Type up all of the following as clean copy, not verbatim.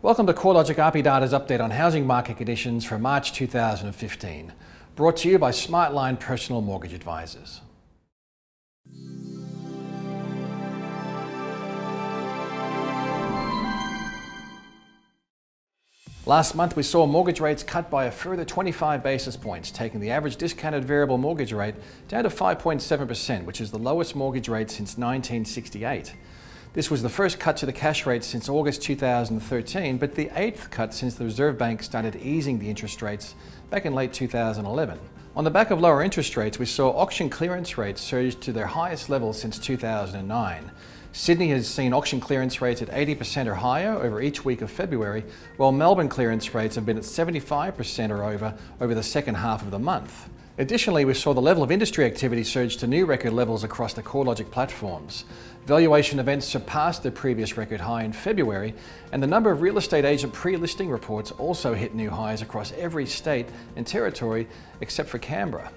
Welcome to CoreLogic RP Data's update on housing market conditions for March 2015, brought to you by Smartline Personal Mortgage Advisors. Last month we saw mortgage rates cut by a further 25 basis points, taking the average discounted variable mortgage rate down to 5.7%, which is the lowest mortgage rate since 1968. This was the first cut to the cash rate since August 2013, but the 8th cut since the Reserve Bank started easing the interest rates back in late 2011. On the back of lower interest rates, we saw auction clearance rates surge to their highest level since 2009. Sydney has seen auction clearance rates at 80% or higher over each week of February, while Melbourne clearance rates have been at 75% or over the second half of the month. Additionally, we saw the level of industry activity surge to new record levels across the CoreLogic platforms. Valuation events surpassed their previous record high in February, and the number of real estate agent pre-listing reports also hit new highs across every state and territory except for Canberra.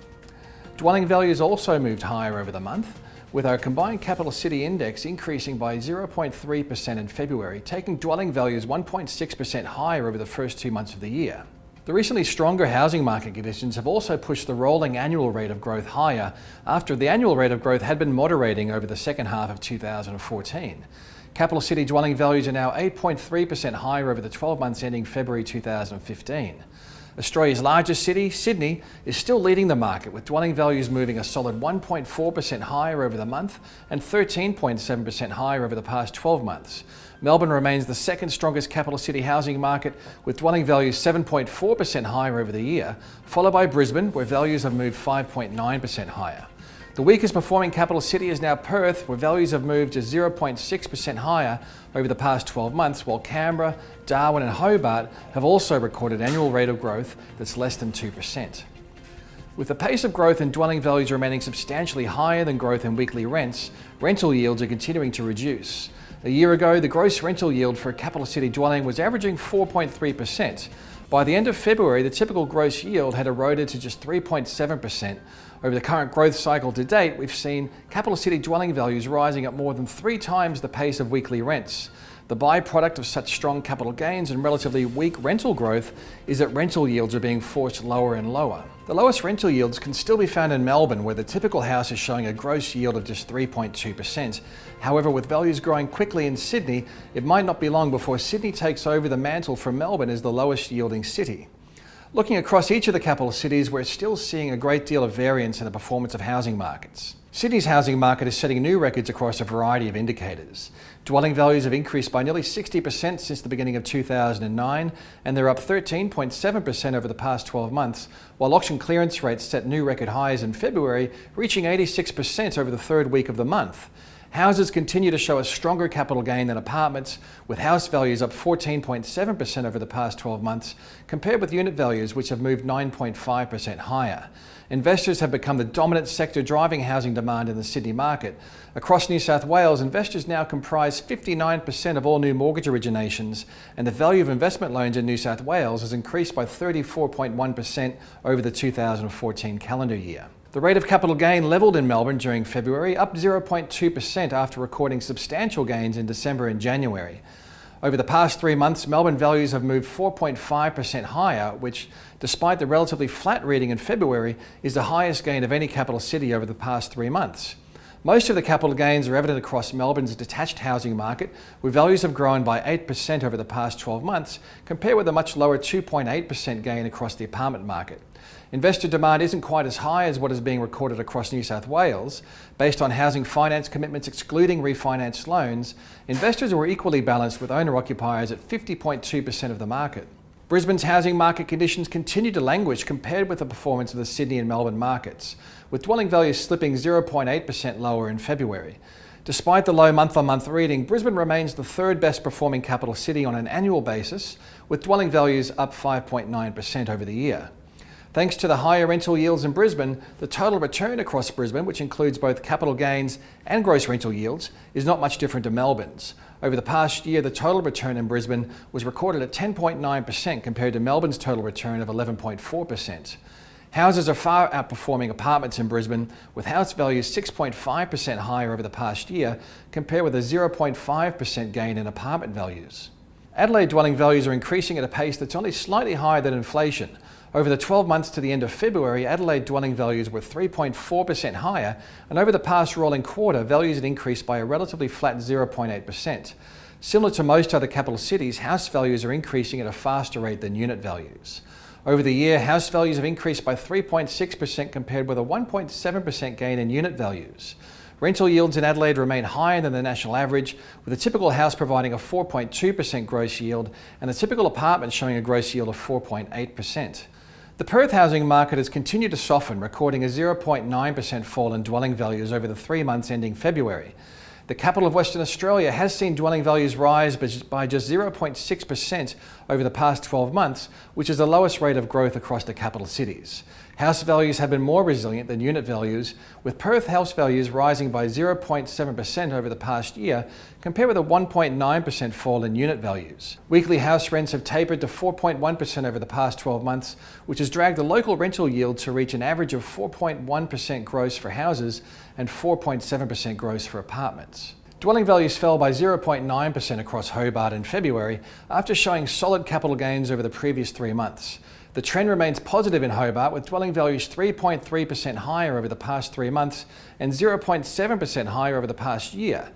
Dwelling values also moved higher over the month, with our combined capital city index increasing by 0.3% in February, taking dwelling values 1.6% higher over the first 2 months of the year. The recently stronger housing market conditions have also pushed the rolling annual rate of growth higher after the annual rate of growth had been moderating over the second half of 2014. Capital city dwelling values are now 8.3% higher over the 12 months ending February 2015. Australia's largest city, Sydney, is still leading the market, with dwelling values moving a solid 1.4% higher over the month and 13.7% higher over the past 12 months. Melbourne remains the second strongest capital city housing market, with dwelling values 7.4% higher over the year, followed by Brisbane, where values have moved 5.9% higher. The weakest performing capital city is now Perth, where values have moved to 0.6% higher over the past 12 months, while Canberra, Darwin and Hobart have also recorded annual rate of growth that's less than 2%. With the pace of growth in dwelling values remaining substantially higher than growth in weekly rents, rental yields are continuing to reduce. A year ago, the gross rental yield for a capital city dwelling was averaging 4.3%. By the end of February, the typical gross yield had eroded to just 3.7%. Over the current growth cycle to date, we've seen capital city dwelling values rising at more than 3 times the pace of weekly rents. The byproduct of such strong capital gains and relatively weak rental growth is that rental yields are being forced lower and lower. The lowest rental yields can still be found in Melbourne, where the typical house is showing a gross yield of just 3.2%. However, with values growing quickly in Sydney, it might not be long before Sydney takes over the mantle from Melbourne as the lowest yielding city. Looking across each of the capital cities, we're still seeing a great deal of variance in the performance of housing markets. Sydney's housing market is setting new records across a variety of indicators. Dwelling values have increased by nearly 60% since the beginning of 2009, and they're up 13.7% over the past 12 months, while auction clearance rates set new record highs in February, reaching 86% over the third week of the month. Houses continue to show a stronger capital gain than apartments, with house values up 14.7% over the past 12 months, compared with unit values which have moved 9.5% higher. Investors have become the dominant sector driving housing demand in the Sydney market. Across New South Wales, investors now comprise 59% of all new mortgage originations, and the value of investment loans in New South Wales has increased by 34.1% over the 2014 calendar year. The rate of capital gain levelled in Melbourne during February, up 0.2% after recording substantial gains in December and January. Over the past 3 months, Melbourne values have moved 4.5% higher, which, despite the relatively flat reading in February, is the highest gain of any capital city over the past 3 months. Most of the capital gains are evident across Melbourne's detached housing market, where values have grown by 8% over the past 12 months, compared with a much lower 2.8% gain across the apartment market. Investor demand isn't quite as high as what is being recorded across New South Wales. Based on housing finance commitments excluding refinanced loans, investors were equally balanced, with owner-occupiers at 50.2% of the market. Brisbane's housing market conditions continue to languish compared with the performance of the Sydney and Melbourne markets, with dwelling values slipping 0.8% lower in February. Despite the low month-on-month reading, Brisbane remains the third best performing capital city on an annual basis, with dwelling values up 5.9% over the year. Thanks to the higher rental yields in Brisbane, the total return across Brisbane, which includes both capital gains and gross rental yields, is not much different to Melbourne's. Over the past year, the total return in Brisbane was recorded at 10.9% compared to Melbourne's total return of 11.4%. Houses are far outperforming apartments in Brisbane, with house values 6.5% higher over the past year, compared with a 0.5% gain in apartment values. Adelaide dwelling values are increasing at a pace that's only slightly higher than inflation. Over the 12 months to the end of February, Adelaide dwelling values were 3.4% higher, and over the past rolling quarter, values had increased by a relatively flat 0.8%. Similar to most other capital cities, house values are increasing at a faster rate than unit values. Over the year, house values have increased by 3.6% compared with a 1.7% gain in unit values. Rental yields in Adelaide remain higher than the national average, with a typical house providing a 4.2% gross yield and the typical apartment showing a gross yield of 4.8%. The Perth housing market has continued to soften, recording a 0.9% fall in dwelling values over the 3 months ending February. The capital of Western Australia has seen dwelling values rise by just 0.6% over the past 12 months, which is the lowest rate of growth across the capital cities. House values have been more resilient than unit values, with Perth house values rising by 0.7% over the past year, compared with a 1.9% fall in unit values. Weekly house rents have tapered to 4.1% over the past 12 months, which has dragged the local rental yield to reach an average of 4.1% gross for houses and 4.7% gross for apartments. Dwelling values fell by 0.9% across Hobart in February after showing solid capital gains over the previous 3 months. The trend remains positive in Hobart, with dwelling values 3.3% higher over the past 3 months and 0.7% higher over the past year.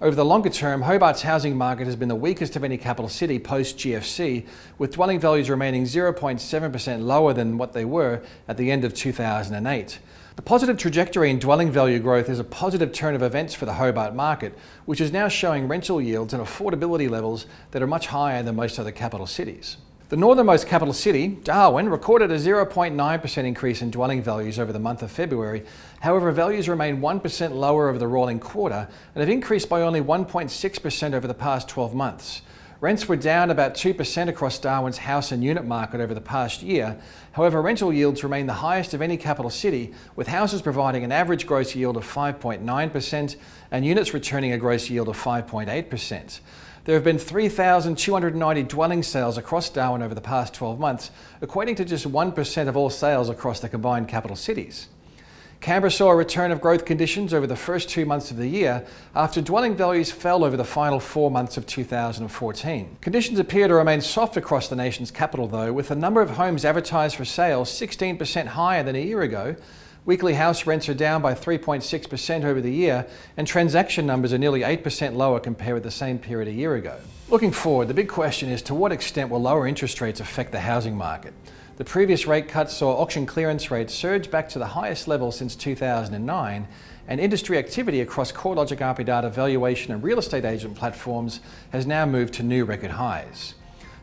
Over the longer term, Hobart's housing market has been the weakest of any capital city post-GFC, with dwelling values remaining 0.7% lower than what they were at the end of 2008. The positive trajectory in dwelling value growth is a positive turn of events for the Hobart market, which is now showing rental yields and affordability levels that are much higher than most other capital cities. The northernmost capital city, Darwin, recorded a 0.9% increase in dwelling values over the month of February. However, values remain 1% lower over the rolling quarter and have increased by only 1.6% over the past 12 months. Rents were down about 2% across Darwin's house and unit market over the past year. However, rental yields remain the highest of any capital city, with houses providing an average gross yield of 5.9% and units returning a gross yield of 5.8%. There have been 3,290 dwelling sales across Darwin over the past 12 months, equating to just 1% of all sales across the combined capital cities. Canberra saw a return of growth conditions over the first 2 months of the year after dwelling values fell over the final 4 months of 2014. Conditions appear to remain soft across the nation's capital though, with the number of homes advertised for sale 16% higher than a year ago. Weekly house rents are down by 3.6% over the year, and transaction numbers are nearly 8% lower compared with the same period a year ago. Looking forward, the big question is to what extent will lower interest rates affect the housing market? The previous rate cuts saw auction clearance rates surge back to the highest level since 2009, and industry activity across CoreLogic RP Data valuation and real estate agent platforms has now moved to new record highs.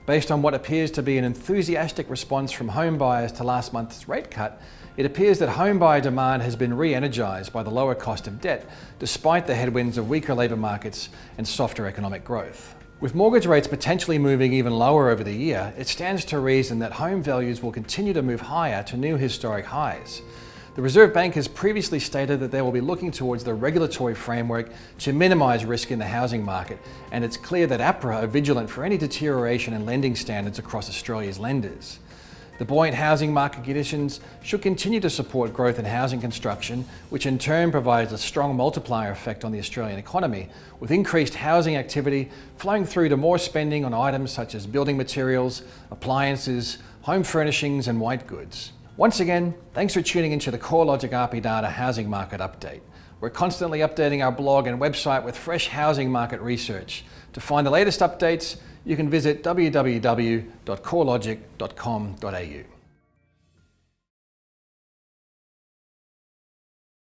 Based on what appears to be an enthusiastic response from home buyers to last month's rate cut, it appears that home buyer demand has been re-energised by the lower cost of debt, despite the headwinds of weaker labour markets and softer economic growth. With mortgage rates potentially moving even lower over the year, it stands to reason that home values will continue to move higher to new historic highs. The Reserve Bank has previously stated that they will be looking towards the regulatory framework to minimise risk in the housing market, and it's clear that APRA are vigilant for any deterioration in lending standards across Australia's lenders. The buoyant housing market conditions should continue to support growth in housing construction, which in turn provides a strong multiplier effect on the Australian economy, with increased housing activity flowing through to more spending on items such as building materials, appliances, home furnishings and white goods. Once again, thanks for tuning into the CoreLogic RP Data Housing Market Update. We're constantly updating our blog and website with fresh housing market research. To find the latest updates, you can visit www.corelogic.com.au.